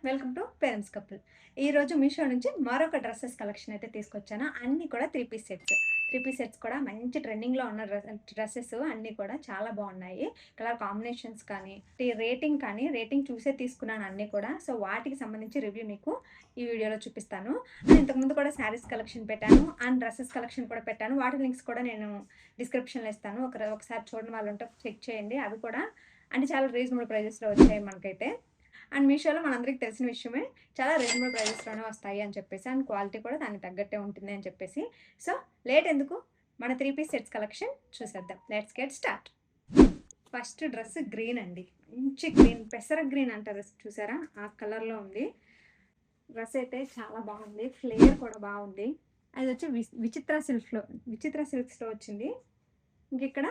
Welcome to parents couple. ఈరోజు మీషో నుంచి మరొక డ్రెస్సెస్ కలెక్షన్ అయితే తీసుకొచ్చాను. అన్నీ కూడా త్రీ పీస్ సెట్స్ కూడా మంచి ట్రెండింగ్‌లో ఉన్న డ్రెస్సెస్ అన్నీ కూడా చాలా బాగున్నాయి. కలర్ కాంబినేషన్స్ కానీ, రేటింగ్ చూసే తీసుకున్నాను అన్నీ కూడా. సో, వాటికి సంబంధించి రివ్యూ మీకు ఈ వీడియోలో చూపిస్తాను. అండ్ ఇంతకుముందు కూడా శారీస్ కలెక్షన్ పెట్టాను. అండ్ డ్రెసెస్ కలెక్షన్ కూడా పెట్టాను. వాటి లింక్స్ కూడా నేను డిస్క్రిప్షన్‌లో ఇస్తాను. ఒకసారి చూడని వాళ్ళు ఉంటే చెక్ చేయండి. అవి కూడా అంటే చాలా రీజనబుల్ ప్రైజెస్‌లో వచ్చాయి మనకైతే. అండ్ మీషోలో మనందరికి తెలిసిన విషయమే. చాలా రీజనబుల్ ప్రైజెస్‌లోనే వస్తాయి అని చెప్పేసి. అండ్ క్వాలిటీ కూడా దానికి తగ్గట్టే ఉంటుంది అని చెప్పేసి. సో, లేట్ ఎందుకు మన 3 పీస్ సెట్స్ కలెక్షన్ చూసేద్దాం. Let's get start. First dress green అండి. మంచి గ్రీన్, పెసర గ్రీన్ అంటారు చూసారా? ఆ కలర్‌లో ఉంది. డ్రెస్ అయితే చాలా బాగుంది. ఫ్లేర్ కూడా బాగుంది. అది వచ్చి విచిత్ర సిల్క్స్‌లో వచ్చింది. ఇంకిక్కడ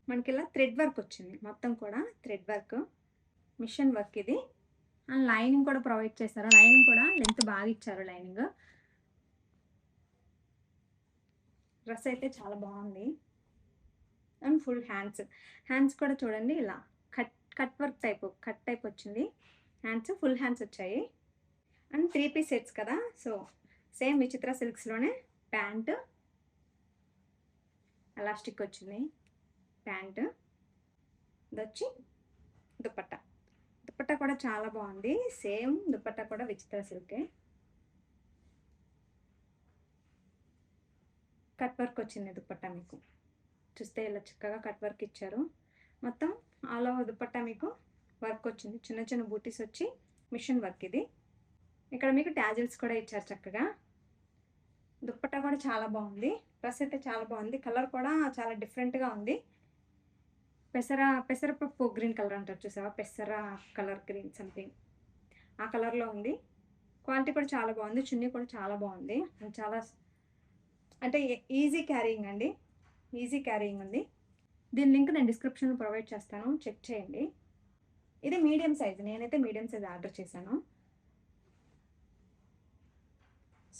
మనకిలా థ్రెడ్ వర్క్ వచ్చింది. మొత్తం కూడా థ్రెడ్ వర్క్, మిషన్ వర్క్ ఇది. అండ్ లైనింగ్ కూడా ప్రొవైడ్ చేశారు. లైనింగ్ కూడా లెంత్ బాగా ఇచ్చారు లైనింగ్. డ్రెస్ అయితే చాలా బాగుంది. అండ్ ఫుల్ హ్యాండ్స్ కూడా చూడండి ఇలా కట్ టైప్ వచ్చింది. హ్యాండ్స్ ఫుల్ హ్యాండ్స్ వచ్చాయి. అండ్ 3 పీస్ సెట్స్ కదా, సో సేమ్ విచిత్ర సిల్క్స్లోనే ప్యాంట్, ఎలాస్టిక్ వచ్చింది ప్యాంట్. ఇది వచ్చి దుపట్టా. దుపట్టా కూడా చాలా బాగుంది. సేమ్ దుపట్టా కూడా విచిత్ర సిల్కే. కట్ వర్క్ వచ్చింది దుపట్టా మీకు. చూస్తే ఇలా చక్కగా కట్ వర్క్ ఇచ్చారు. మొత్తం ఆల్ ఓవర్ దుపట్టా మీకు వర్క్ వచ్చింది. చిన్న చిన్న బూటీస్ వచ్చి మిషన్ వర్క్ ఇది. ఇక్కడ మీకు టాజిల్స్ కూడా ఇచ్చారు చక్కగా. దుపట్టా కూడా చాలా బాగుంది. డ్రెస్ అయితే చాలా బాగుంది. కలర్ కూడా చాలా డిఫరెంట్గా ఉంది. పెసరపప్పు గ్రీన్ కలర్ అంటారు చూసావా? పెసర కలర్ గ్రీన్ సంథింగ్ ఆ కలర్లో ఉంది. క్వాలిటీ కూడా చాలా బాగుంది. చున్నీ కూడా చాలా బాగుంది. చాలా అంటే ఈజీ క్యారీయింగ్ అండి. ఈజీ క్యారీయింగ్ ఉంది. దీని లింక్ నేను డిస్క్రిప్షన్లో ప్రొవైడ్ చేస్తాను, చెక్ చేయండి. ఇది మీడియం సైజ్. నేనైతే మీడియం సైజ్ ఆర్డర్ చేశాను.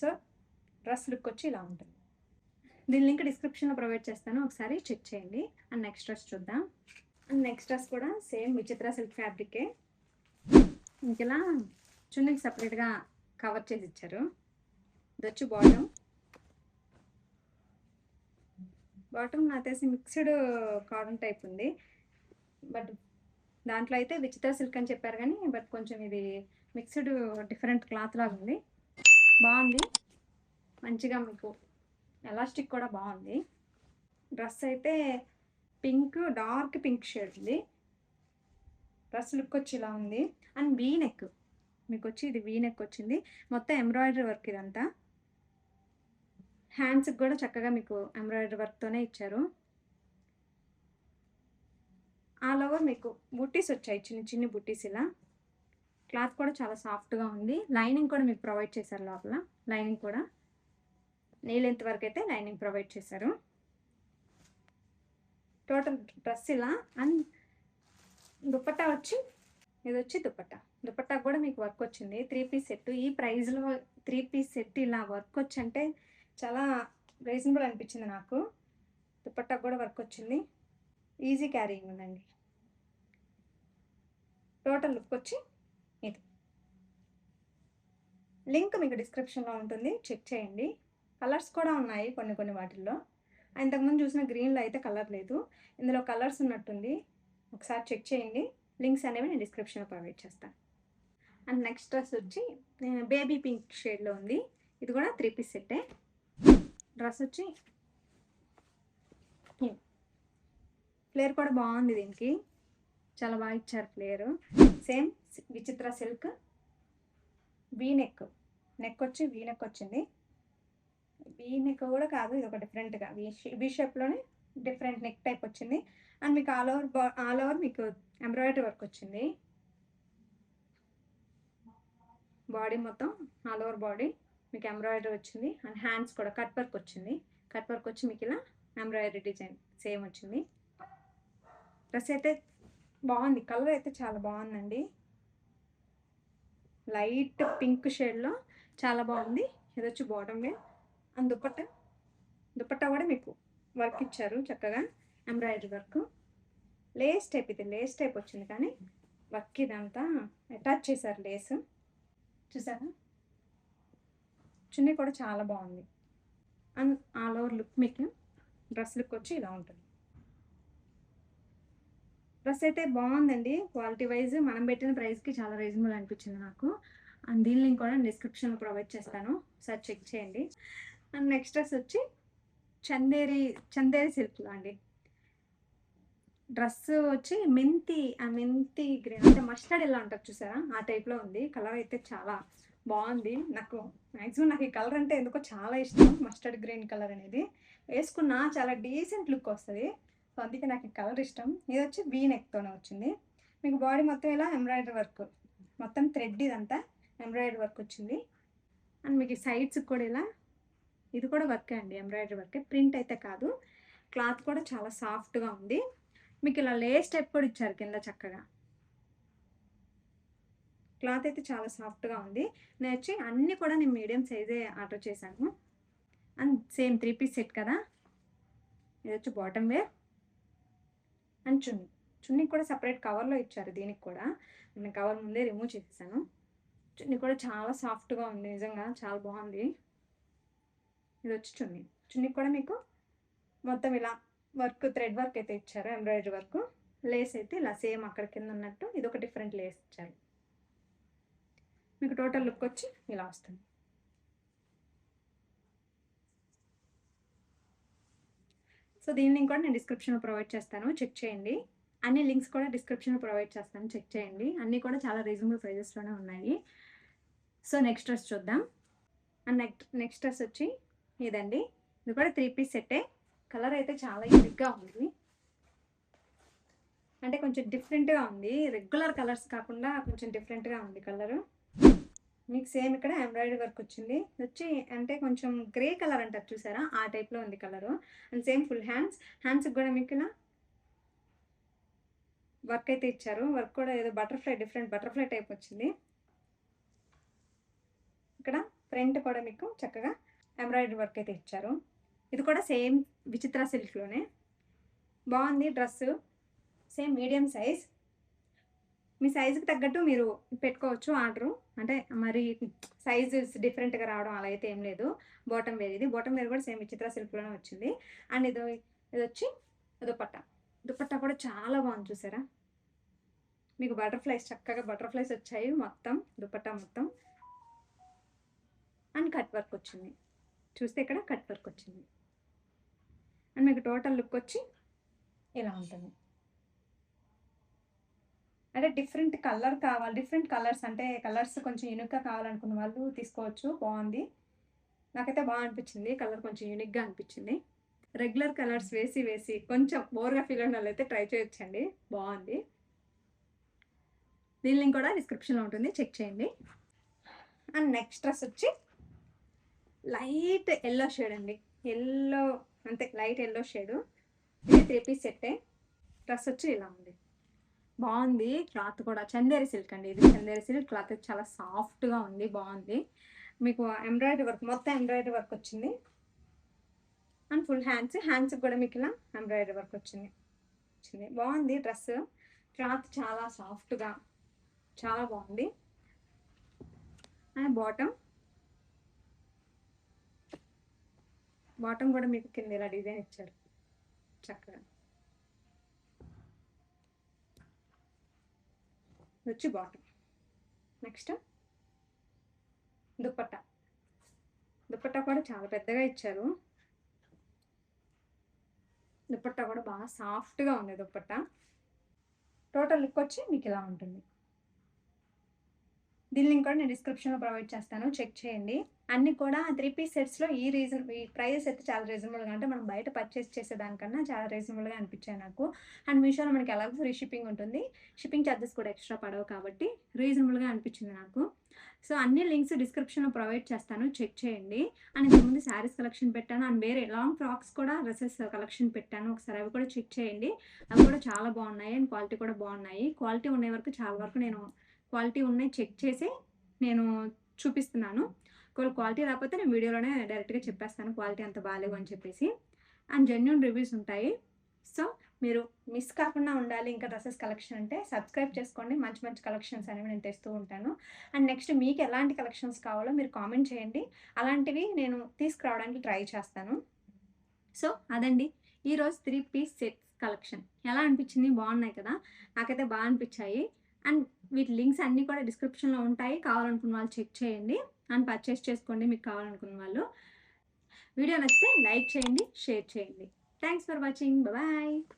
సో, డ్రెస్ లుక్ వచ్చి ఇలా ఉంటుంది. దీని లింక్ డిస్క్రిప్షన్లో ప్రొవైడ్ చేస్తాను, ఒకసారి చెక్ చేయండి. అండ్ నెక్స్ట్ డ్రెస్ చూద్దాం. అండ్ నెక్స్ట్ డ్రెస్ కూడా సేమ్ విచిత్ర సిల్క్ ఫ్యాబ్రికే. ఇంక ఇలా చున్నీకి సపరేట్గా కవర్ చేసి ఇచ్చారు. ఇది వచ్చి బాటమ్ నాకు తెలిసి మిక్స్డ్ కాటన్ టైప్ ఉంది. బట్ దాంట్లో అయితే విచిత్ర సిల్క్ అని చెప్పారు కానీ బట్ కొంచెం ఇది మిక్స్డ్ డిఫరెంట్ క్లాత్ లాగా ఉంది. బాగుంది. మంచిగా మీకు ఎలాస్టిక్ కూడా బాగుంది. డ్రెస్ అయితే డార్క్ పింక్ షేడ్ ఉంది. డ్రెస్ లుక్ వచ్చి ఇలా ఉంది. అండ్ వీ నెక్ మీకు వచ్చి ఇది వీ నెక్ వచ్చింది. మొత్తం ఎంబ్రాయిడరీ వర్క్ ఇదంతా. హ్యాండ్స్కి కూడా చక్కగా మీకు ఎంబ్రాయిడరీ వర్క్తోనే ఇచ్చారు. ఆల్ ఓవర్ మీకు బుట్టీస్ వచ్చాయి, చిన్న చిన్న బుట్టీస్ ఇలా. క్లాత్ కూడా చాలా సాఫ్ట్గా ఉంది. లైనింగ్ కూడా మీకు ప్రొవైడ్ చేశారు లోపల. లైనింగ్ కూడా నీ లెంత్ వరకు అయితే లైనింగ్ ప్రొవైడ్ చేశారు. టోటల్ డ్రెస్ ఇలా. అండ్ దుపట్టా వచ్చి ఇది వచ్చి దుపట్టా కూడా మీకు వర్క్ వచ్చింది. 3 పీస్ సెట్. ఈ ప్రైస్లో 3 పీస్ సెట్ ఇలా వర్క్ వచ్చి అంటే చాలా రీజనబుల్ అనిపించింది నాకు. దుపట్టా కూడా వర్క్ వచ్చింది. ఈజీ క్యారీయింగ్ ఉందండి. టోటల్ లుక్ వచ్చి ఇది. లింక్ మీకు డిస్క్రిప్షన్లో ఉంటుంది, చెక్ చేయండి. కలర్స్ కూడా ఉన్నాయి కొన్ని వాటిల్లో. ఇంతకుముందు చూసిన గ్రీన్లో అయితే కలర్ లేదు, ఇందులో కలర్స్ ఉన్నట్టుంది. ఒకసారి చెక్ చేయండి. లింక్స్ అనేవి నేను డిస్క్రిప్షన్లో ప్రొవైడ్ చేస్తాను. అండ్ నెక్స్ట్ డ్రెస్ వచ్చి బేబీ పింక్ షేడ్లో ఉంది. ఇది కూడా 3 పీస్ సెట్టే. డ్రెస్ వచ్చి ఫ్లేర్ కూడా బాగుంది. దీనికి చాలా బాగా ఇచ్చారు ఫ్లేరు. సేమ్ విచిత్ర సిల్క్. వీ నెక్ వచ్చి వీ నెక్ వచ్చింది. వీ నెక్ కూడా కాదు, ఇది ఒక డిఫరెంట్గా వీ షేప్లోనే డిఫరెంట్ నెక్ టైప్ వచ్చింది. అండ్ మీకు ఆల్ ఓవర్ మీకు ఎంబ్రాయిడరీ వర్క్ వచ్చింది. బాడీ మొత్తం ఆల్ ఓవర్ బాడీ మీకు ఎంబ్రాయిడరీ వచ్చింది. అండ్ హ్యాండ్స్ కూడా కట్ వర్క్ వచ్చింది. కట్ వర్క్ వచ్చి మీకు ఇలా ఎంబ్రాయిడరీ డిజైన్ సేమ్ వచ్చింది. డ్రెస్ అయితే బాగుంది. కలర్ అయితే చాలా బాగుందండి. లైట్ పింక్ షేడ్లో చాలా బాగుంది. ఇది వచ్చి బాటమ్ వేర్. అండ్ దుపట్టా కూడా మీకు వర్క్ ఇచ్చారు చక్కగా, ఎంబ్రాయిడరీ వర్క్. లేస్ టైప్ వచ్చింది కానీ వర్క్ ఇదంతా అటాచ్ చేశారు లేస్. చూసారా? చున్నీ కూడా చాలా బాగుంది. అండ్ ఆల్ ఓవర్ లుక్ మీకు డ్రెస్ లుక్ వచ్చి ఇలా ఉంటుంది. డ్రెస్ అయితే బాగుందండి. క్వాలిటీ వైజ్ మనం పెట్టిన ప్రైస్కి చాలా రీజనబుల్ అనిపించింది నాకు. అండ్ దీని లింక్ కూడా డిస్క్రిప్షన్లో ప్రొవైడ్ చేస్తాను, ఒకసారి చెక్ చేయండి. అండ్ నెక్స్ట్ డ్రెస్ వచ్చి చందేరి చందేరి సిల్క్లో అండి. డ్రెస్ వచ్చి మెంతి గ్రీన్ అంటే మస్టర్డ్ ఎలా ఉంటుంది చూసారా, ఆ టైప్లో ఉంది. కలర్ అయితే చాలా బాగుంది. నాకు ఈ కలర్ అంటే ఎందుకో చాలా ఇష్టం. మస్టర్డ్ గ్రీన్ కలర్ అనేది వేసుకున్నా చాలా డీసెంట్ లుక్ వస్తుంది. సో అందుకే నాకు ఈ కలర్ ఇష్టం. ఇది వచ్చి వీ నెక్తోనే వచ్చింది. మీకు బాడీ మొత్తం ఇలా ఎంబ్రాయిడరీ వర్క్, మొత్తం థ్రెడ్ ఇదంతా ఎంబ్రాయిడరీ వర్క్ వచ్చింది. అండ్ మీకు సైడ్స్ కూడా ఇలా, ఇది కూడా వర్కే అండి, ఎంబ్రాయిడరీ వర్కే, ప్రింట్ అయితే కాదు. క్లాత్ కూడా చాలా సాఫ్ట్గా ఉంది. మీకు ఇలా లేస్ టైప్ కూడా ఇచ్చారు కింద చక్కగా. క్లాత్ అయితే చాలా సాఫ్ట్గా ఉంది. నేను వచ్చి అన్నీ కూడా నేను మీడియం సైజే ఆర్డర్ చేశాను. అండ్ సేమ్ 3 పీస్ సెట్ కదా. ఇది వచ్చి బాటమ్ వేర్ అండ్ చున్నీ కూడా సపరేట్ కవర్లో ఇచ్చారు. దీనికి కూడా నేను కవర్ ముందే రిమూవ్ చేసేసాను. చున్నీ కూడా చాలా సాఫ్ట్గా ఉంది, నిజంగా చాలా బాగుంది. ఇది వచ్చి చున్నీ కూడా మీకు మొత్తం ఇలా వర్క్, థ్రెడ్ వర్క్ అయితే ఇచ్చారు, ఎంబ్రాయిడరీ వర్క్. లేస్ అయితే ఇలా సేమ్ అక్కడ కింద ఉన్నట్టు ఇది ఒక డిఫరెంట్ లేస్ ఇచ్చారు. మీకు టోటల్ లుక్ వచ్చి ఇలా వస్తుంది. సో దీని లింక్ కూడా నేను డిస్క్రిప్షన్లో ప్రొవైడ్ చేస్తాను, చెక్ చేయండి. అన్ని లింక్స్ కూడా డిస్క్రిప్షన్లో ప్రొవైడ్ చేస్తాను, చెక్ చేయండి. అన్నీ కూడా చాలా రీజనబుల్ ప్రైజెస్లోనే ఉన్నాయి. సో నెక్స్ట్ డ్రెస్ చూద్దాం. అండ్ నెక్స్ట్ డ్రెస్ వచ్చి ఇదండి. ఇది కూడా 3 పీస్ సెట్టే. కలర్ అయితే చాలా యూనిక్గా ఉంది, అంటే కొంచెం డిఫరెంట్గా ఉంది. రెగ్యులర్ కలర్స్ కాకుండా కొంచెం డిఫరెంట్గా ఉంది కలరు. మీకు సేమ్ ఇక్కడ ఎంబ్రాయిడరీ వర్క్ వచ్చింది. వచ్చి అంటే కొంచెం గ్రే కలర్ అంటారు చూసారా, ఆ టైప్లో ఉంది కలరు. అండ్ సేమ్ ఫుల్ హ్యాండ్స్కి కూడా మీకు ఇలా వర్క్ అయితే ఇచ్చారు. వర్క్ కూడా ఏదో డిఫరెంట్ బటర్ఫ్లై టైప్ వచ్చింది. ఇక్కడ ఫ్రంట్ కూడా మీకు చక్కగా ఎంబ్రాయిడరీ వర్క్ అయితే ఇచ్చారు. ఇది కూడా సేమ్ విచిత్ర సిల్క్లోనే బాగుంది డ్రెస్సు. సేమ్ మీడియం సైజ్, మీ సైజుకి తగ్గట్టు మీరు పెట్టుకోవచ్చు ఆర్డరు. అంటే మరి సైజు డిఫరెంట్గా రావడం అలా అయితే ఏం లేదు. బాటమ్ వేర్ కూడా సేమ్ విచిత్ర సిల్క్లోనే వచ్చింది. అండ్ ఇది వచ్చి దుపట్టా కూడా చాలా బాగుంది చూసారా. మీకు చక్కగా బటర్ఫ్లైస్ వచ్చాయి మొత్తం దుపట్టా మొత్తం. అండ్ కట్ వర్క్ వచ్చింది, చూస్తే ఇక్కడ కట్ వర్క్ వచ్చింది. అండ్ మీకు టోటల్ లుక్ వచ్చి ఇలా ఉంటుంది. అంటే డిఫరెంట్ కలర్స్ అంటే కలర్స్ కొంచెం యూనిక్గా కావాలనుకున్న వాళ్ళు తీసుకోవచ్చు. బాగుంది, నాకైతే బాగా అనిపించింది. కలర్ కొంచెం యూనిక్గా అనిపించింది. రెగ్యులర్ కలర్స్ వేసి కొంచెం బోర్గా ఫీల్ అయిన వాళ్ళు అయితే ట్రై చేయొచ్చండి, బాగుంది. దీని లింక్ కూడా డిస్క్రిప్షన్లో ఉంటుంది, చెక్ చేయండి. అండ్ నెక్స్ట్ డ్రెస్ వచ్చి లైట్ ఎల్లో షేడ్ అండి. ఎల్లో అంతే, లైట్ ఎల్లో షేడు. ఇది 3 పీస్ సెట్టే. డ్రెస్ వచ్చి ఇలా ఉంది, బాగుంది. క్లాత్ కూడా చందేరి సిల్క్ అండి, ఇది చందేరి సిల్క్. క్లాత్ చాలా సాఫ్ట్గా ఉంది, బాగుంది. మీకు ఎంబ్రాయిడరీ వర్క్, మొత్తం ఎంబ్రాయిడరీ వర్క్ వచ్చింది. అండ్ ఫుల్ హ్యాండ్స్కి కూడా మీకు ఇలా ఎంబ్రాయిడరీ వర్క్ వచ్చింది. బాగుంది డ్రెస్. క్లాత్ చాలా సాఫ్ట్గా చాలా బాగుంది. అండ్ బాటమ్ కూడా మీకు కింద ఇలా డిజైన్ ఇచ్చారు చక్కగా. వచ్చి బాటమ్. నెక్స్ట్ దుపట్టా కూడా చాలా పెద్దగా ఇచ్చారు. దుపట్టా కూడా బాగా సాఫ్ట్గా ఉంది దుపట్టా. టోటల్ లుక్ వచ్చి మీకు ఇలా ఉంటుంది. దీని లింక్ కూడా నేను డిస్క్రిప్షన్లో ప్రొవైడ్ చేస్తాను, చెక్ చేయండి. అన్నీ కూడా 3 పీస్ సెట్స్లో ఈ ప్రైస్ అయితే చాలా రీజనబుల్గా, అంటే మనం బయట పర్చేస్ చేసేదానికన్నా చాలా రీజనబుల్గా అనిపించాయి నాకు. అండ్ మీషోలో మనకి ఎలాగో ఫ్రీ షిప్పింగ్ ఉంటుంది, షిప్పింగ్ ఛార్జెస్ కూడా ఎక్స్ట్రా పడవు కాబట్టి రీజనబుల్గా అనిపించింది నాకు. సో అన్ని లింక్స్ డిస్క్రిప్షన్లో ప్రొవైడ్ చేస్తాను, చెక్ చేయండి. అండ్ ఇంతకుముందు శారీస్ కలెక్షన్ పెట్టాను, అండ్ వేరే లాంగ్ ఫ్రాక్స్ కూడా డ్రెస్సెస్ కలెక్షన్ పెట్టాను, ఒకసారి అవి కూడా చెక్ చేయండి. అవి కూడా చాలా బాగున్నాయి అండ్ క్వాలిటీ కూడా బాగున్నాయి. క్వాలిటీ ఉండే వరకు చాలా వరకు నేను క్వాలిటీ ఉన్నాయి చెక్ చేసి నేను చూపిస్తున్నాను. ఒకవేళ క్వాలిటీ రాకపోతే నేను వీడియోలోనే డైరెక్ట్గా చెప్పేస్తాను క్వాలిటీ అంత బాగాలేవు అని చెప్పేసి. అండ్ జెన్యూన్ రివ్యూస్ ఉంటాయి. సో మీరు మిస్ కాకుండా ఉండాలి ఇంకా డ్రెసెస్ కలెక్షన్ అంటే సబ్స్క్రైబ్ చేసుకోండి. మంచి మంచి కలెక్షన్స్ అనేవి నేను తెస్తూ ఉంటాను. అండ్ నెక్స్ట్ మీకు ఎలాంటి కలెక్షన్స్ కావాలో మీరు కామెంట్ చేయండి. అలాంటివి నేను తీసుకురావడానికి ట్రై చేస్తాను. సో, అదండి. ఈరోజు 3 పీస్ సెట్స్ కలెక్షన్. ఎలా అనిపించింది? బాగున్నాయి కదా! నాకైతే బా అనిపించాయి. అండ్ వీటి లింక్స్ అన్నీ కూడా డిస్క్రిప్షన్‌లో ఉంటాయి. కావాలనుకున్న వాళ్ళు చెక్ చేయండి. అండ్ పర్చేస్ చేసుకోండి మీకు కావాలనుకున్న వాళ్ళు. వీడియో నచ్చితే లైక్ చేయండి, షేర్ చేయండి. Thanks for watching. బాయ్.